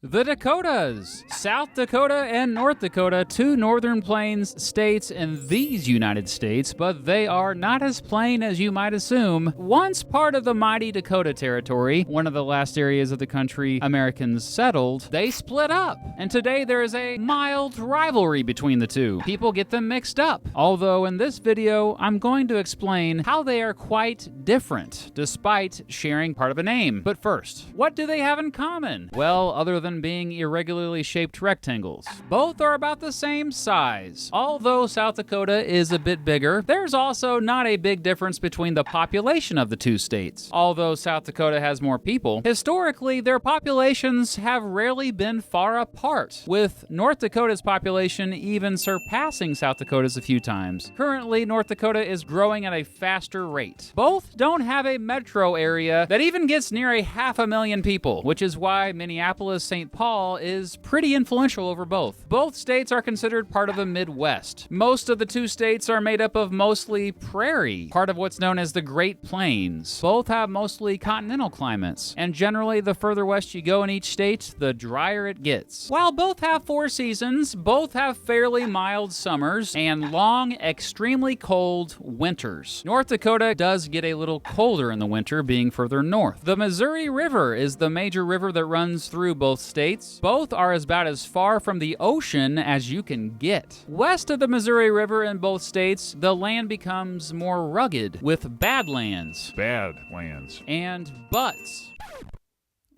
The Dakotas, South Dakota and North Dakota, two northern plains states in these United States, but they are not as plain as you might assume. Once part of the mighty Dakota Territory, one of the last areas of the country Americans settled, they split up, and today there is a mild rivalry between the two. People get them mixed up, although in this video I'm going to explain how they are quite different, despite sharing part of a name. But first, what do they have in common? Well, other than being irregularly shaped rectangles. Both are about the same size. Although South Dakota is a bit bigger, there's also not a big difference between the population of the two states. Although South Dakota has more people, historically their populations have rarely been far apart, with North Dakota's population even surpassing South Dakota's a few times. Currently, North Dakota is growing at a faster rate. Both don't have a metro area that even gets near 500,000 people, which is why Minneapolis-St. Paul is pretty influential over both. Both states are considered part of the Midwest. Most of the two states are made up of mostly prairie, part of what's known as the Great Plains. Both have mostly continental climates, and generally the further west you go in each state, the drier it gets. While both have 4 seasons, both have fairly mild summers and long, extremely cold winters. North Dakota does get a little colder in the winter, being further north. The Missouri River is the major river that runs through both states. Both are about as far from the ocean as you can get. West of the Missouri River in both states, the land becomes more rugged, with badlands. Badlands. And buttes.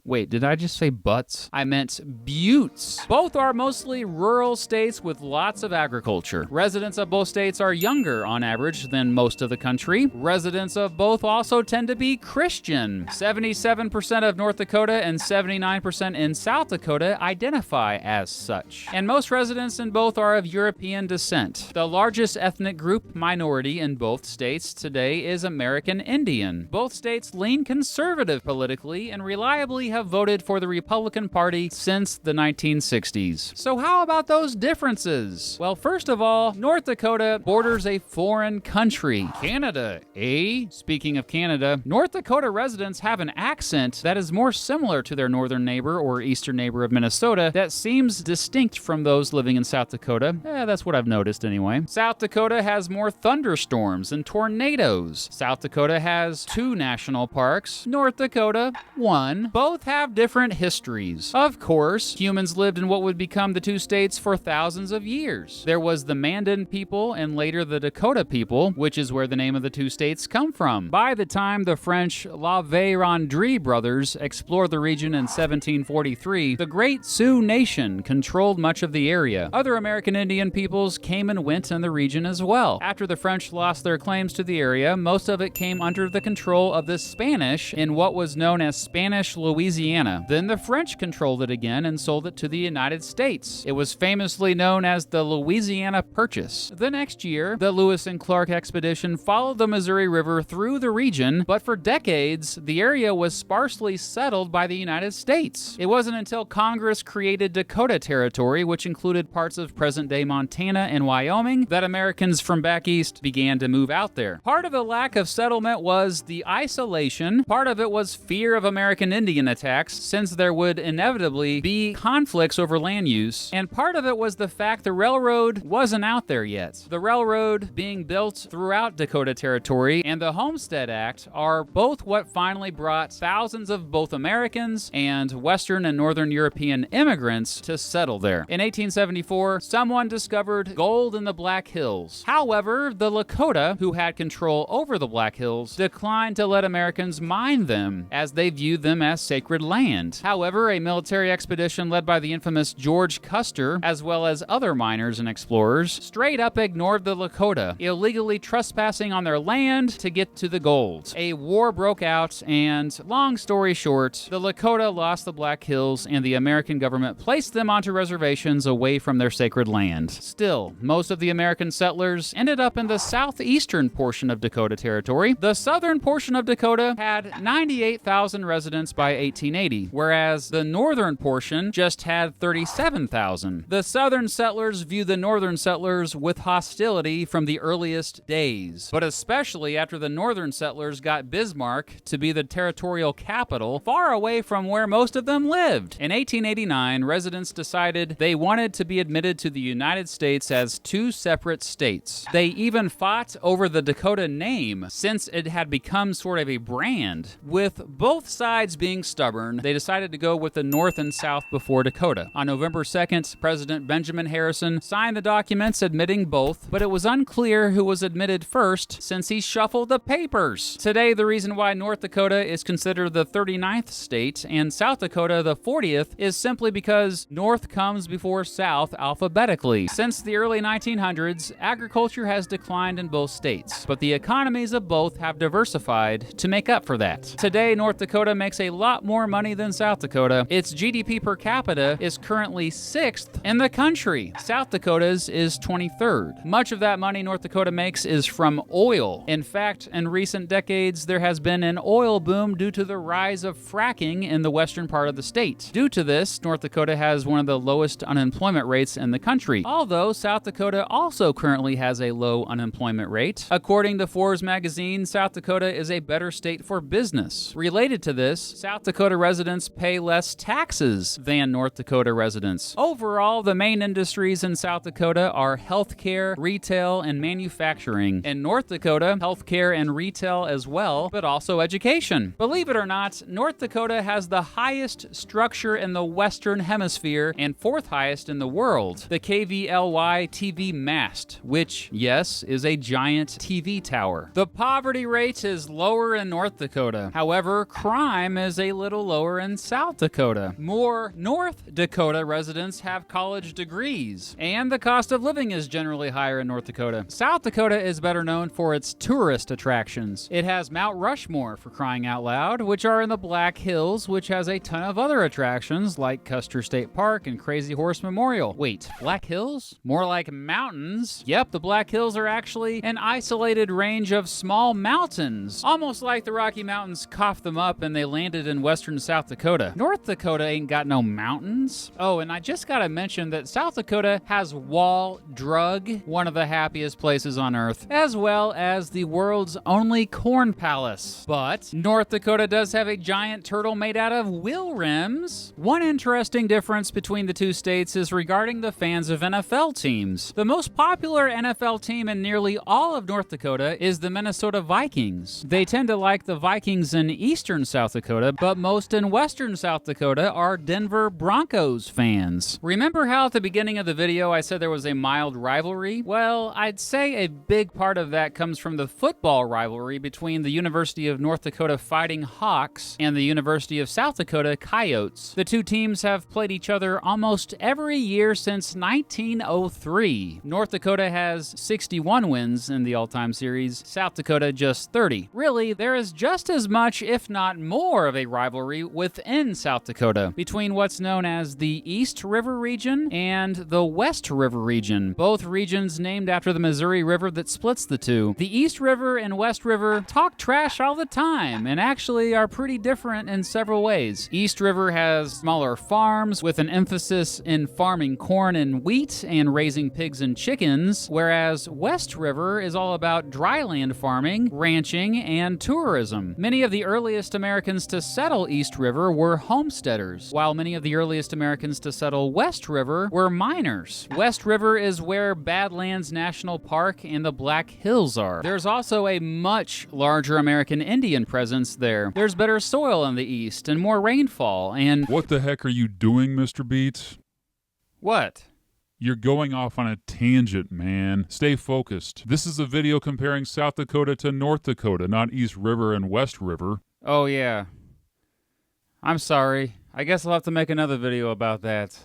Wait, did I just say butts? I meant buttes. Both are mostly rural states with lots of agriculture. Residents of both states are younger on average than most of the country. Residents of both also tend to be Christian. 77% of North Dakota and 79% in South Dakota identify as such. And most residents in both are of European descent. The largest ethnic group minority in both states today is American Indian. Both states lean conservative politically and reliably have voted for the Republican Party since the 1960s. So how about those differences? Well, first of all, North Dakota borders a foreign country. Canada, eh? Speaking of Canada, North Dakota residents have an accent that is more similar to their northern neighbor or eastern neighbor of Minnesota that seems distinct from those living in South Dakota. That's what I've noticed anyway. South Dakota has more thunderstorms and tornadoes. South Dakota has 2 national parks. North Dakota, 1. Both have different histories. Of course, humans lived in what would become the two states for thousands of years. There was the Mandan people and later the Dakota people, which is where the name of the two states come from. By the time the French La Vérendrye brothers explored the region in 1743, the Great Sioux Nation controlled much of the area. Other American Indian peoples came and went in the region as well. After the French lost their claims to the area, most of it came under the control of the Spanish in what was known as Spanish Louisiana. Then the French controlled it again and sold it to the United States. It was famously known as the Louisiana Purchase. The next year, the Lewis and Clark expedition followed the Missouri River through the region, but for decades, the area was sparsely settled by the United States. It wasn't until Congress created Dakota Territory, which included parts of present-day Montana and Wyoming, that Americans from back east began to move out there. Part of the lack of settlement was the isolation. Part of it was fear of American Indian attacks, since there would inevitably be conflicts over land use, and part of it was the fact the railroad wasn't out there yet. The railroad being built throughout Dakota Territory and the Homestead Act are both what finally brought thousands of both Americans and Western and Northern European immigrants to settle there. In 1874, someone discovered gold in the Black Hills. However, the Lakota, who had control over the Black Hills, declined to let Americans mine them, as they viewed them as sacred land. However, a military expedition led by the infamous George Custer, as well as other miners and explorers, straight up ignored the Lakota, illegally trespassing on their land to get to the gold. A war broke out, and long story short, the Lakota lost the Black Hills, and the American government placed them onto reservations away from their sacred land. Still, most of the American settlers ended up in the southeastern portion of Dakota Territory. The southern portion of Dakota had 98,000 residents by 1880, whereas the northern portion just had 37,000. The southern settlers view the northern settlers with hostility from the earliest days, but especially after the northern settlers got Bismarck to be the territorial capital, far away from where most of them lived. In 1889, residents decided they wanted to be admitted to the United States as two separate states. They even fought over the Dakota name, since it had become sort of a brand. With both sides being stubborn, they decided to go with the North and South before Dakota. On November 2nd, President Benjamin Harrison signed the documents admitting both, but it was unclear who was admitted first since he shuffled the papers. Today, the reason why North Dakota is considered the 39th state and South Dakota the 40th is simply because North comes before South alphabetically. Since the early 1900s, agriculture has declined in both states, but the economies of both have diversified to make up for that. Today, North Dakota makes a lot more money than South Dakota. Its GDP per capita is currently 6th in the country. South Dakota's is 23rd. Much of that money North Dakota makes is from oil. In fact, in recent decades, there has been an oil boom due to the rise of fracking in the western part of the state. Due to this, North Dakota has one of the lowest unemployment rates in the country, although South Dakota also currently has a low unemployment rate. According to Forbes magazine, South Dakota is a better state for business. Related to this, South Dakota residents pay less taxes than North Dakota residents. Overall, the main industries in South Dakota are healthcare, retail, and manufacturing. In North Dakota, healthcare and retail as well, but also education. Believe it or not, North Dakota has the highest structure in the Western Hemisphere and 4th highest in the world, the KVLY TV mast, which, yes, is a giant TV tower. The poverty rate is lower in North Dakota. However, crime is a little lower in South Dakota. More North Dakota residents have college degrees, and the cost of living is generally higher in North Dakota. South Dakota is better known for its tourist attractions. It has Mount Rushmore, for crying out loud, which are in the Black Hills, which has a ton of other attractions like Custer State Park and Crazy Horse Memorial. Wait, Black Hills? More like mountains. Yep, the Black Hills are actually an isolated range of small mountains, almost like the Rocky Mountains coughed them up and they landed in western South Dakota. North Dakota ain't got no mountains. Oh, and I just gotta mention that South Dakota has Wall Drug, one of the happiest places on earth, as well as the world's only corn palace. But North Dakota does have a giant turtle made out of wheel rims. One interesting difference between the two states is regarding the fans of NFL teams. The most popular NFL team in nearly all of North Dakota is the Minnesota Vikings. They tend to like the Vikings in eastern South Dakota, but most in western South Dakota are Denver Broncos fans. Remember how at the beginning of the video I said there was a mild rivalry? Well, I'd say a big part of that comes from the football rivalry between the University of North Dakota Fighting Hawks and the University of South Dakota Coyotes. The two teams have played each other almost every year since 1903. North Dakota has 61 wins in the all-time series, South Dakota just 30. Really, there is just as much, if not more, of a rivalry within South Dakota between what's known as the East River region and the West River region, both regions named after the Missouri River that splits the two. The East River and West River talk trash all the time and actually are pretty different in several ways. East River has smaller farms with an emphasis in farming corn and wheat and raising pigs and chickens, whereas West River is all about dryland farming, ranching, and tourism. Many of the earliest Americans to settle East River were homesteaders, while many of the earliest Americans to settle West River were miners. West River is where Badlands National Park and the Black Hills are. There's also a much larger American Indian presence there. There's better soil in the east and more rainfall, and... What the heck are you doing, Mr. Beats? What? You're going off on a tangent, man. Stay focused. This is a video comparing South Dakota to North Dakota, not East River and West River. Oh, yeah. I'm sorry. I guess I'll have to make another video about that.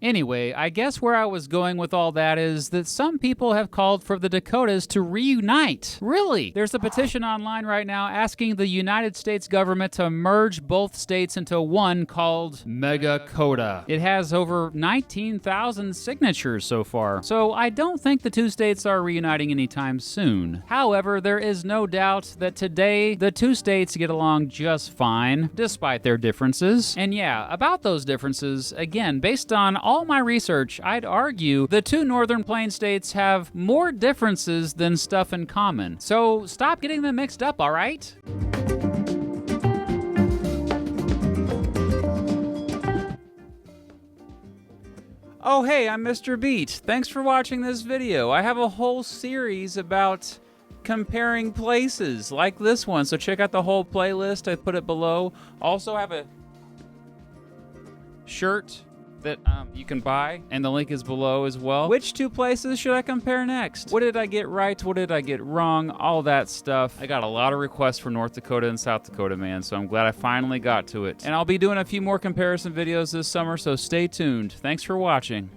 Anyway, I guess where I was going with all that is that some people have called for the Dakotas to reunite. Really? There's a petition online right now asking the United States government to merge both states into one called Megakota. It has over 19,000 signatures so far, so I don't think the two states are reuniting anytime soon. However, there is no doubt that today the two states get along just fine, despite their differences. And yeah, about those differences, again, based on all my research, I'd argue the two Northern Plains states have more differences than stuff in common. So stop getting them mixed up, all right? Oh hey, I'm Mr. Beat. Thanks for watching this video. I have a whole series about comparing places like this one, so check out the whole playlist. I put it below. Also have a shirt that you can buy, and the link is below as well. Which two places should I compare next? What did I get right? What did I get wrong? All that stuff. I got a lot of requests for North Dakota and South Dakota, man, so I'm glad I finally got to it. And I'll be doing a few more comparison videos this summer, so stay tuned. Thanks for watching.